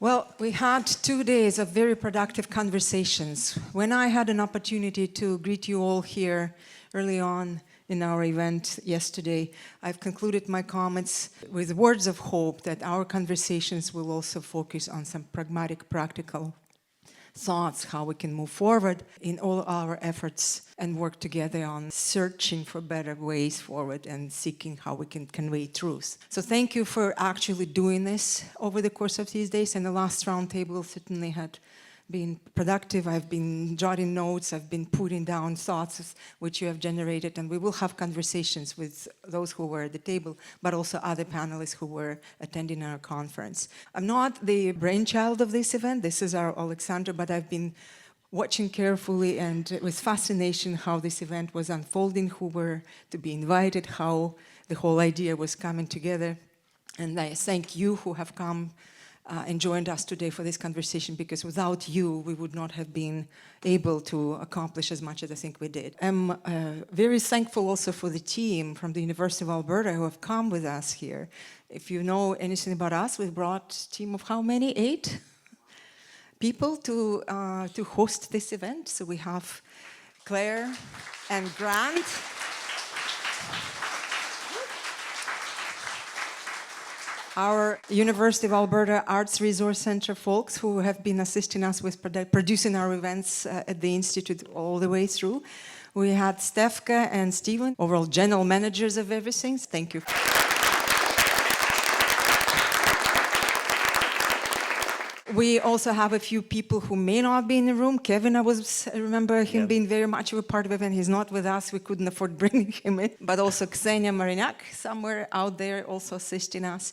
Well, we had 2 days of very productive conversations. When I had an opportunity to greet you all here early on in our event yesterday, I've concluded my comments with words of hope that our conversations will also focus on some pragmatic, practical thoughts, how we can move forward in all our efforts and work together on searching for better ways forward and seeking how we can convey truth. So thank you for actually doing this over the course of these days, and the last roundtable certainly had been productive. I've been jotting notes, I've been putting down thoughts which you have generated, and we will have conversations with those who were at the table, but also other panelists who were attending our conference. I'm not the brainchild of this event, this is our Oleksandr, but I've been watching carefully and with fascination how this event was unfolding, who were to be invited, how the whole idea was coming together. And I thank you who have come and joined us today for this conversation, because without you, we would not have been able to accomplish as much as I think we did. I'm very thankful also for the team from the University of Alberta who have come with us here. If you know anything about us, we've brought a team of how many? 8 people to host this event. So we have Claire and Grant. Our University of Alberta Arts Resource Center folks who have been assisting us with producing our events at the Institute all the way through. We had Stefka and Steven, overall general managers of everything. Thank you. We also have a few people who may not be in the room. Kevin, I remember him being very much of a part of it, and he's not with us. We couldn't afford bringing him in. But also Ksenia Mariniak, somewhere out there, also assisting us.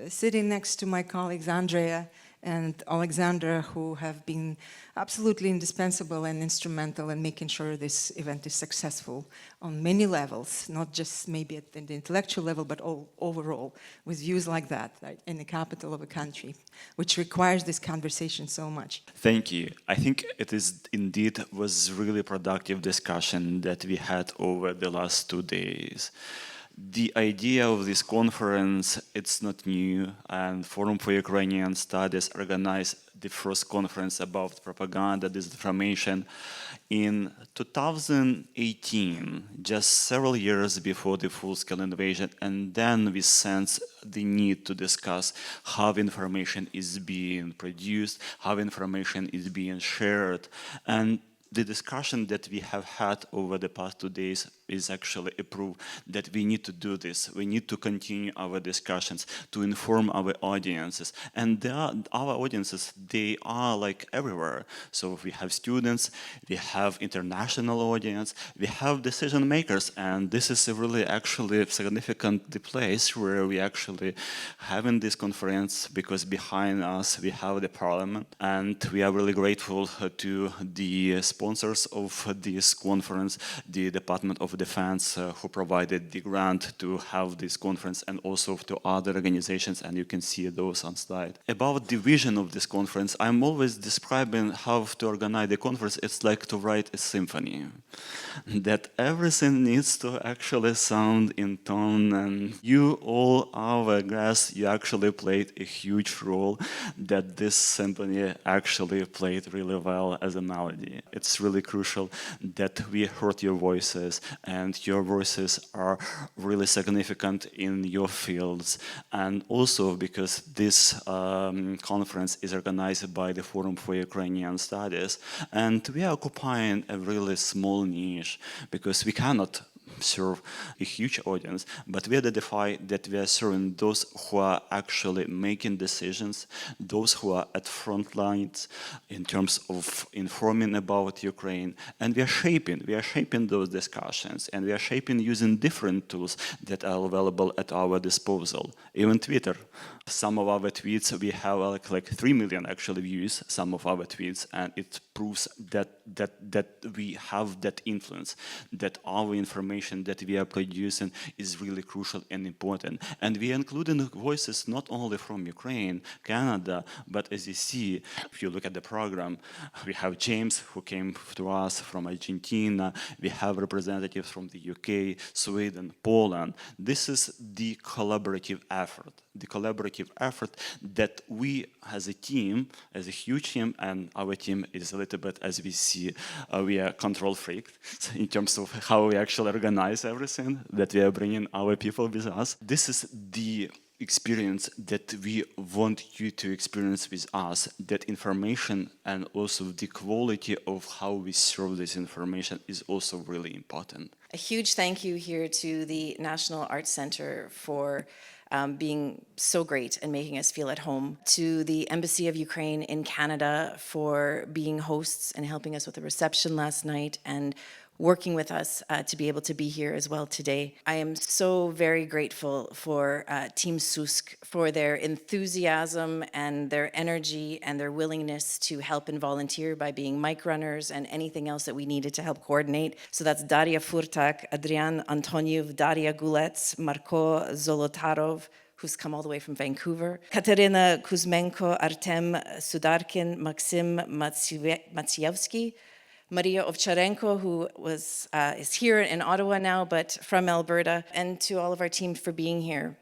Sitting next to my colleagues, Andrea and Oleksandr, who have been absolutely indispensable and instrumental in making sure this event is successful on many levels, not just maybe at the intellectual level, but overall, with views like that, right, in the capital of a country, which requires this conversation so much. Thank you. I think it is indeed was really productive discussion that we had over the last 2 days. The idea of this conference, it's not new, and Forum for Ukrainian Studies organized the first conference about propaganda, disinformation in 2018, just several years before the full-scale invasion, and then we sensed the need to discuss how information is being produced, how information is being shared, and the discussion that we have had over the past 2 days is actually a proof that we need to do this. We need to continue our discussions to inform our audiences. And our audiences, they are like everywhere. So we have students, we have international audience, we have decision makers, and this is a really actually significant place where we actually having this conference, because behind us we have the parliament, and we are really grateful to the sponsors of this conference, the Department of Defense, who provided the grant to have this conference, and also to other organizations, and you can see those on slide. About the vision of this conference, I'm always describing how to organize the conference. It's like to write a symphony, that everything needs to actually sound in tone, and you all, our guests, you actually played a huge role that this symphony actually played really well as a melody. It's really crucial that we heard your voices, and your voices are really significant in your fields. And also because this conference is organized by the Forum for Ukrainian Studies, and we are occupying a really small niche, because we cannot serve a huge audience, but we identify that we are serving those who are actually making decisions, those who are at front lines in terms of informing about Ukraine, and we are shaping those discussions, and we are shaping using different tools that are available at our disposal, even Twitter. Some of our tweets, we have like 3 million actually views, some of our tweets, and it proves that we have that influence, that our information that we are producing is really crucial and important. And we are including voices not only from Ukraine, Canada, but as you see, if you look at the program, we have James, who came to us from Argentina, we have representatives from the UK, Sweden, Poland. This is the collaborative effort that we as a team, as a huge team, and our team is a little bit, as we see, we are control freaked in terms of how we actually organize everything, that we are bringing our people with us. This is the experience that we want you to experience with us, that information and also the quality of how we serve this information is also really important. A huge thank you here to the National Arts Centre for being so great and making us feel at home, to the Embassy of Ukraine in Canada for being hosts and helping us with the reception last night and working with us to be able to be here as well today. I am so very grateful for Team SUSK for their enthusiasm and their energy and their willingness to help and volunteer by being mic runners and anything else that we needed to help coordinate. So that's Daria Furtak, Adrian Antoniev, Daria Gulets, Marko Zolotarov, who's come all the way from Vancouver, Katerina Kuzmenko, Artem Sudarkin, Maxim Matsievsky, Maria Ovcharenko, who is here in Ottawa now, but from Alberta, and to all of our team for being here.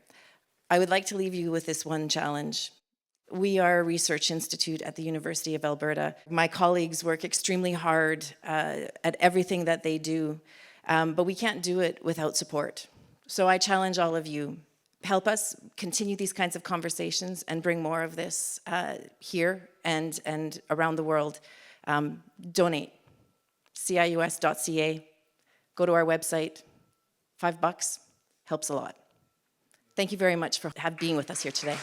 I would like to leave you with this one challenge. We are a research institute at the University of Alberta. My colleagues work extremely hard at everything that they do, but we can't do it without support. So I challenge all of you, help us continue these kinds of conversations and bring more of this here and around the world. Donate. CIUS.ca, go to our website, $5 helps a lot. Thank you very much for being with us here today.